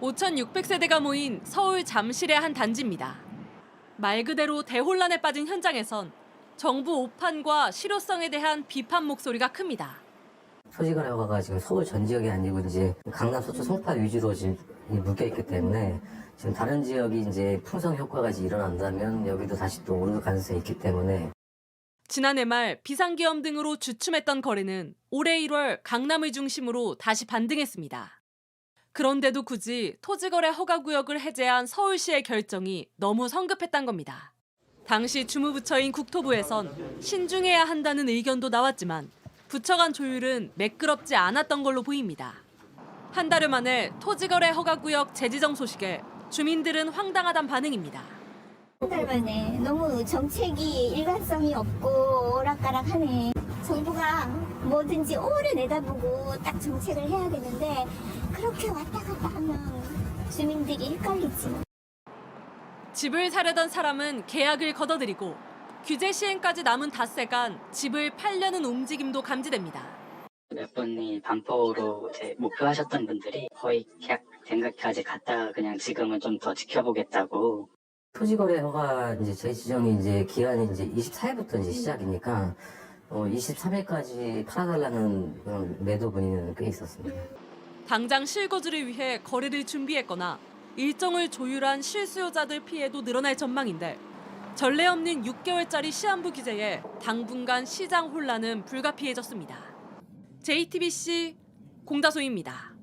(5,600세대가) 모인 서울 잠실의 한 단지입니다. 말 그대로 대혼란에 빠진 현장에선 정부 오판과 실효성에 대한 비판 목소리가 큽니다. 토지거래 허가가 지금 서울 전 지역이 아니고 이제 강남, 서초, 송파 위주로 지금 묶여 있기 때문에 지금 다른 지역이 이제 풍성 효과가 이제 일어난다면 여기도 다시 또 오를 가능성이 있기 때문에. 지난해 말 비상계엄 등으로 주춤했던 거래는 올해 1월 강남을 중심으로 다시 반등했습니다. 그런데도 굳이 토지거래 허가구역을 해제한 서울시의 결정이 너무 성급했단 겁니다. 당시 주무부처인 국토부에선 신중해야 한다는 의견도 나왔지만 부처 간 조율은 매끄럽지 않았던 걸로 보입니다. 한 달여 만에 토지거래 허가구역 재지정 소식에 주민들은 황당하단 반응입니다. 한 달 만에 너무 정책이 일관성이 없고 오락가락하네. 정부가 뭐든지 오래 내다보고 딱 정책을 해야 되는데 그렇게 왔다 갔다 하면 주민들이 헷갈리지. 집을 사려던 사람은 계약을 걷어들이고 규제 시행까지 남은 닷새간 집을 팔려는 움직임도 감지됩니다. 몇 분이 반포로 목표하셨던 분들이 거의 계약 된것까지 갔다가 그냥 지금은 좀 더 지켜보겠다고. 토지거래 허가 이제 재지정이 이제 기한이 이제 24일부터 이제 시작이니까 23일까지 팔아달라는 그런 매도 문의는 꽤 있었습니다. 당장 실거주를 위해 거래를 준비했거나 일정을 조율한 실수요자들 피해도 늘어날 전망인데 전례 없는 6개월짜리 시한부 규제에 당분간 시장 혼란은 불가피해졌습니다. JTBC 공다소입니다.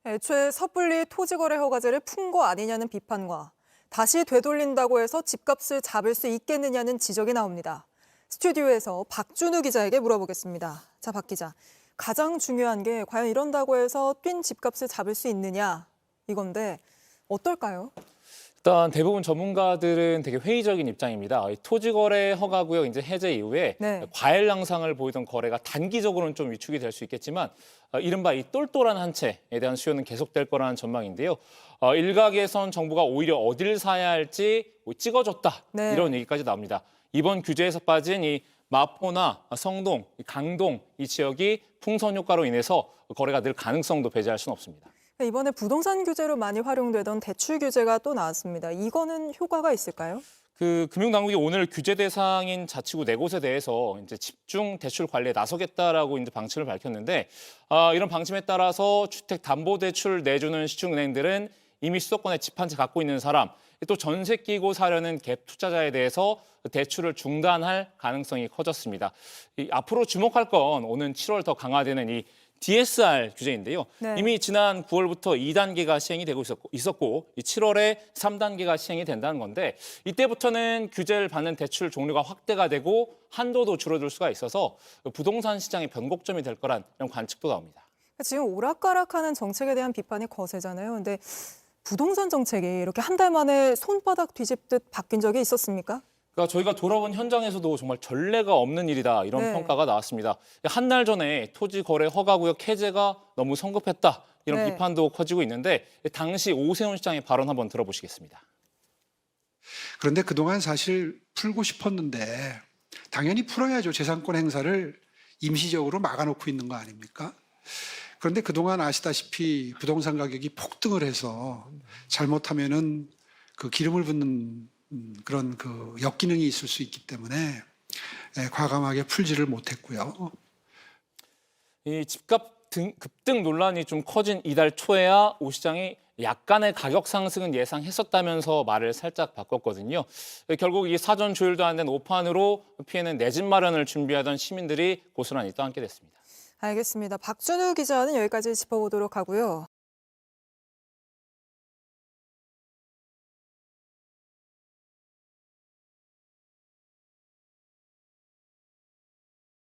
애초에 섣불리 토지거래 허가제를 푼 거 아니냐는 비판과 다시 되돌린다고 해서 집값을 잡을 수 있겠느냐는 지적이 나옵니다. 스튜디오에서 박준우 기자에게 물어보겠습니다. 자, 박 기자. 가장 중요한 게 과연 이런다고 해서 뛴 집값을 잡을 수 있느냐 이건데 어떨까요? 일단 대부분 전문가들은 되게 회의적인 입장입니다. 토지거래 허가구역 이제 해제 이후에 과열 양상을 보이던 거래가 단기적으로는 좀 위축이 될 수 있겠지만 이른바 이 똘똘한 한 채에 대한 수요는 계속될 거라는 전망인데요. 일각에선 정부가 오히려 어딜 사야 할지 찍어줬다 이런 얘기까지 나옵니다. 이번 규제에서 빠진 이 마포나 성동, 강동 이 지역이 풍선 효과로 인해서 거래가 늘 가능성도 배제할 수는 없습니다. 이번에 부동산 규제로 많이 활용되던 대출 규제가 또 나왔습니다. 이거는 효과가 있을까요? 금융당국이 오늘 규제 대상인 자치구 4곳에 대해서 이제 집중 대출 관리에 나서겠다라고 이제 방침을 밝혔는데 이런 방침에 따라서 주택담보대출 내주는 시중은행들은 이미 수도권에 집 한 채 갖고 있는 사람, 또 전세 끼고 사려는 갭 투자자에 대해서 대출을 중단할 가능성이 커졌습니다. 앞으로 주목할 건 오는 7월 더 강화되는 이 DSR 규제인데요. 이미 지난 9월부터 2단계가 시행이 되고 있었고 7월에 3단계가 시행이 된다는 건데 이때부터는 규제를 받는 대출 종류가 확대가 되고 한도도 줄어들 수가 있어서 부동산 시장의 변곡점이 될 거란 이런 관측도 나옵니다. 지금 오락가락하는 정책에 대한 비판이 거세잖아요. 근데 부동산 정책이 이렇게 한 달 만에 손바닥 뒤집듯 바뀐 적이 있었습니까? 그러니까 저희가 돌아본 현장에서도 정말 전례가 없는 일이다 이런 평가가 나왔습니다. 한 달 전에 토지거래 허가구역 해제가 너무 성급했다 이런 비판도 커지고 있는데 당시 오세훈 시장의 발언 한번 들어보시겠습니다. 그런데 그동안 사실 풀고 싶었는데 당연히 풀어야죠. 재산권 행사를 임시적으로 막아놓고 있는 거 아닙니까? 그런데 그동안 아시다시피 부동산 가격이 폭등을 해서 잘못하면은 그 기름을 붓는 그런 그 역기능이 있을 수 있기 때문에 과감하게 풀지를 못했고요. 이 집값 급등 논란이 좀 커진 이달 초에야 오 시장이 약간의 가격 상승은 예상했었다면서 말을 살짝 바꿨거든요. 결국 이 사전 조율도 안 된 오판으로 피해는 내 집 마련을 준비하던 시민들이 고스란히 떠안게 됐습니다. 알겠습니다. 박준우 기자는 여기까지 짚어보도록 하고요.